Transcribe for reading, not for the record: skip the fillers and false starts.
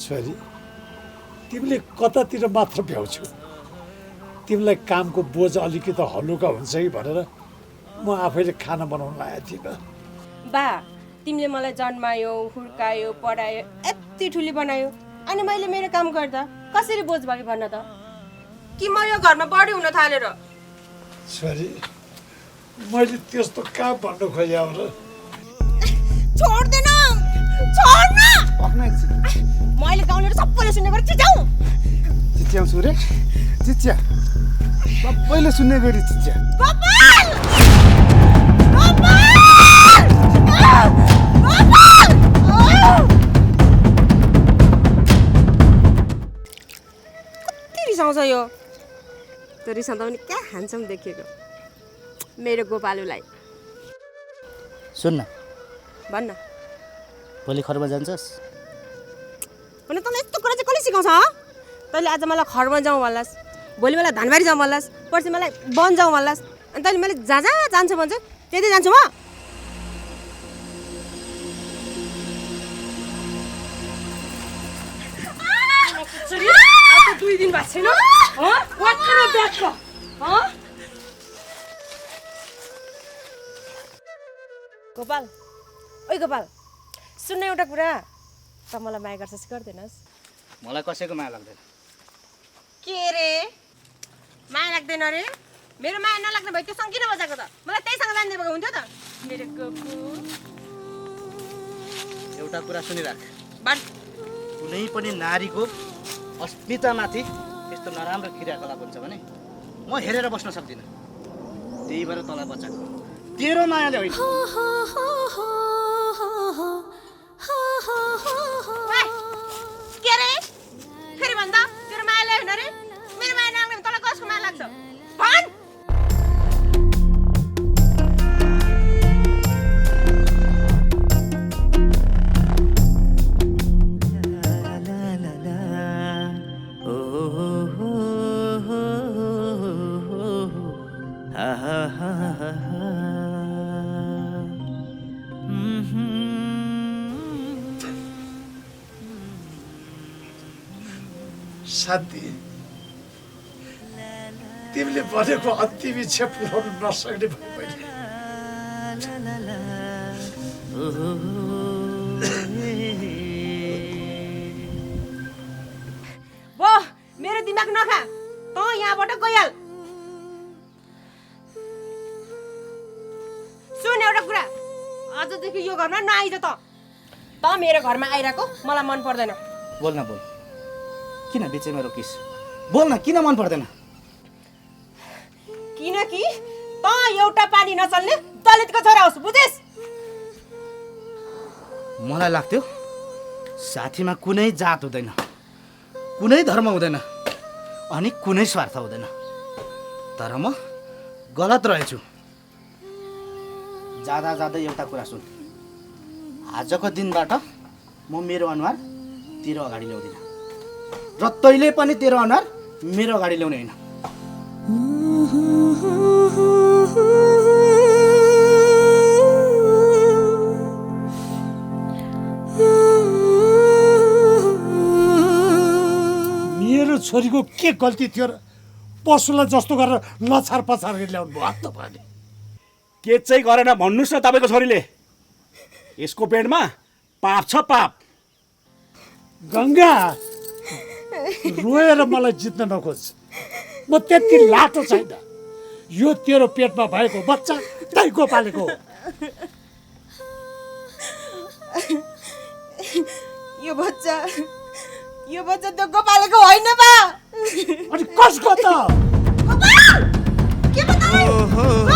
छोरी तिमीले कतातिर मात्र भ्याउँछौ तिमीलाई कामको बोझ अलिकति हलुका हुन्छ कि भनेर म आफैले खाना बनाउन लागेको थिएँ बा तिमीले मलाई जन्मायो हुर्कायो पढायो यति ठुली बनायो अनि मैले मेरो काम गर्दा कसरी बोझ भयो भन्न त कि म यो घरमा बढी हुन थालेर छोरी मैले त्यस्तो काम भन्नु खोजेँ अब छोड्दैन छोड्न मैले गाउँले सबैले सुन्ने गरी चिच्याउ चिच्याउँछु रे चिच्या सबैले सुन्ने गरी चिच्या गोपाल कति रिसाउँछ यो त्यो रिसाउँदा पनि क्या ह्यान्डसम देखिएको मेरो गोपालुलाई सुन्न भन्न भोलि खरमा जान्छस् भने तँलाई यस्तो कुरा चाहिँ कसले सिकाउँछ तैँले आज मलाई खरमा जाउँ भन्लास् भोलि मलाई धनबारी जाउँ भन्लास् पर्सि मलाई वन जाउँ भन्लास् अनि तैँले मैले जहाँ जहाँ जान्छु भन्छ त्यति जान्छु म आज 2 दिन भएको छैन गोपाल ओइ गोपाल सुन्न एउटा कुरा त मलाई माया गर्छस् गर्दैनस् मलाई कसैको माया लाग्दैन के रे माया लाग्दैन रे मेरो माया नलाग्ने भए त्यो सँग किन बजाएको त मलाई त्यहीसँग जान्ने भएको हुन्थ्यो त मेरो गोपु एउटा कुरा सुनिराख बान कुनै पनि नारीको अस्मितामाथि यस्तो नराम्रो क्रियाकलाप हुन्छ भने म हेरेर बस्न सक्दिनँ त्यही भएर तँलाई बचाएको तेरो मायाले होइन के रे फेरि भन्दा तेरो मायाले होइन रे मेरो माया नलाग्ने तँलाई कसको माया लाग्छ भन् शान्ति तिमीले भनेको अन्तिम इच्छा पुर्याउन नसक्ने भयो मैले वो मेरो दिमाग नखा त यहाँबाट गइहाल सुन एउटा कुरा आजदेखि यो घरमा नआइज त मेरो घरमा आइरहेको मलाई मन पर्दैन बोल न बोल किन बिचैमा रोकिस बोल न किन मन पर्दैन किनकि त एउटा पानी नचल्ने दलितको छोरा होस् बुझिस् मलाई लाग्थ्यो साथीमा कुनै जात हुँदैन कुनै धर्म हुँदैन अनि कुनै स्वार्थ हुँदैन तर म गलत रहेछु जाँदा जाँदै एउटा कुरा सुन आजको दिनबाट म मेरो अनुहार तेरो अगाडि ल्याउँदिनँ र तैँले पनि तेरो अनुहार मेरो अगाडि ल्याउने होइन मेरो छोरीको के गल्ती थियो र पशुलाई जस्तो गरेर लछार पछार गरी ल्याउनु भयो तपाईँले के चाहिँ गरेन भन्नुहोस् न तपाईँको छोरीले यसको पेटमा पाप छ पाप गङ्गा रोएर मलाई जित्न नखोज म त्यति लाटो छैन यो तेरो पेटमा भएको बच्चा तैँको पालेको यो बच्चा त्यो गोपालको होइन बा अनि कसको त गोपाल के बताए